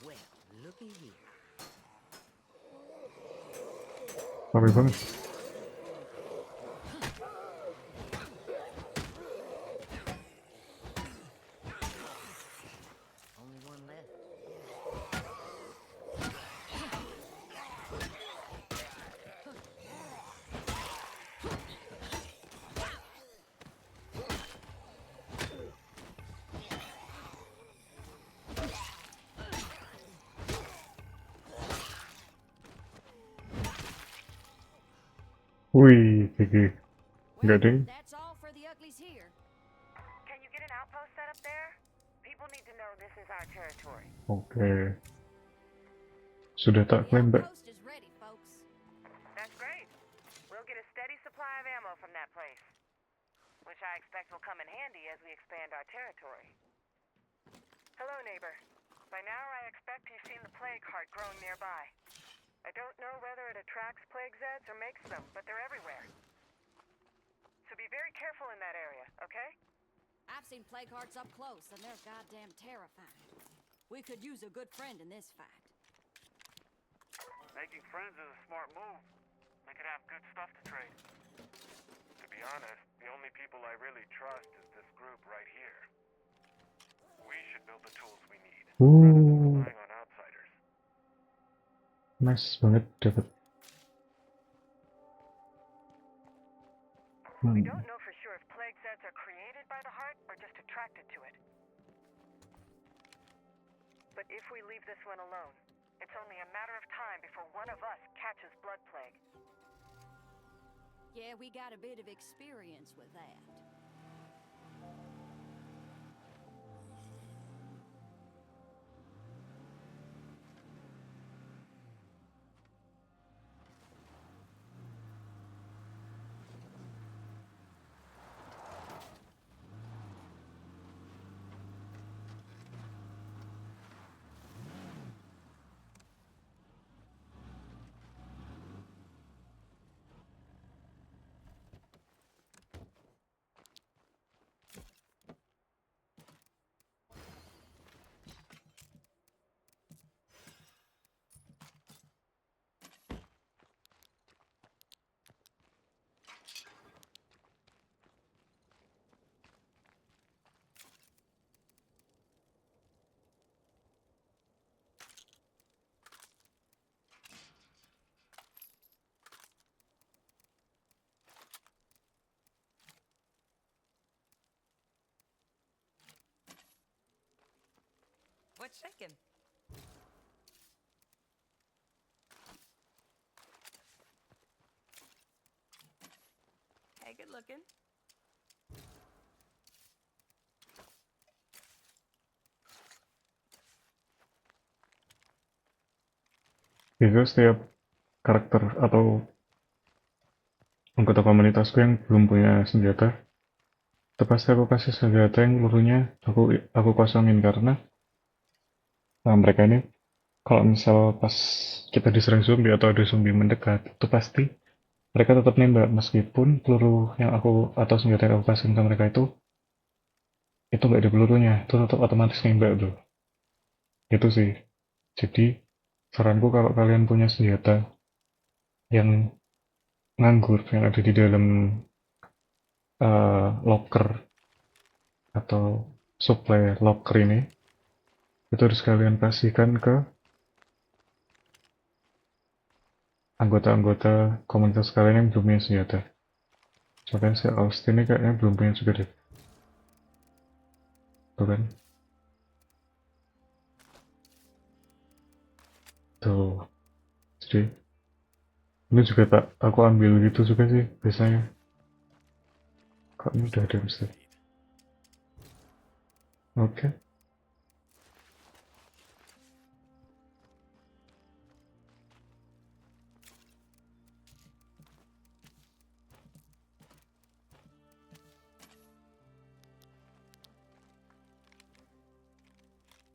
Well, looky here. Rame banget. Wih, gigi. Enggak, Well, ding. that's all for the uglies here. Can you get an outpost set up there? People need to know this is our territory. Oke. Sudah tak The klaim, Mbak. outpost is ready, folks. That's great. We'll get a steady supply of ammo from that place, which I expect will come in handy as we expand our territory. Hello, neighbor. By now, I expect you've seen the plague heart growing nearby. I don't know whether it attracts plague Zeds or makes them, but they're everywhere. So be very careful in that area, okay? I've seen plague hearts up close, and they're goddamn terrifying. We could use a good friend in this fight. Making friends is a smart move. They could have good stuff to trade. To be honest, the only people I really trust is this group right here. We should build the tools we need, rather than relying on outsiders. Nice banget dapat. We don't know for sure if plague Zeds are created by the heart or just attracted to it. But if we leave this one alone, it's only a matter of time before one of us catches blood plague. Yeah, we got a bit of experience with that. What's shaking? Hey, good looking. Biasanya setiap karakter atau anggota komunitasku yang belum punya senjata, itu pasti aku kasih senjata yang pelurunya aku kosongin karena mereka ini kalau misal pas kita diserang zombie atau ada zombie mendekat, itu pasti mereka tetap nembak meskipun peluru yang aku atau senjata yang aku kasih ke mereka itu nggak ada pelurunya, itu tetap otomatis nembak tuh. Itu sih. Jadi saranku kalau kalian punya senjata yang nganggur yang ada di dalam locker atau supply locker ini, itu harus kalian kasihkan ke anggota-anggota komunitas kalian yang belum punya senjata. Makanya si Austin ini kayaknya belum punya juga deh. Tuh kan. Tuh. Jadi ini juga tak aku ambil gitu juga sih biasanya. Kok ini udah ada mesti. Oke.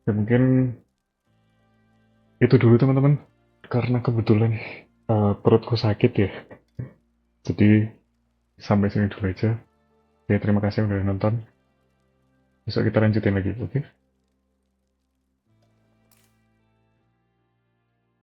Ya mungkin itu dulu teman-teman, karena kebetulan perutku sakit ya. Jadi sampai sini dulu aja. Ya terima kasih udah nonton. Besok kita lanjutin lagi, oke?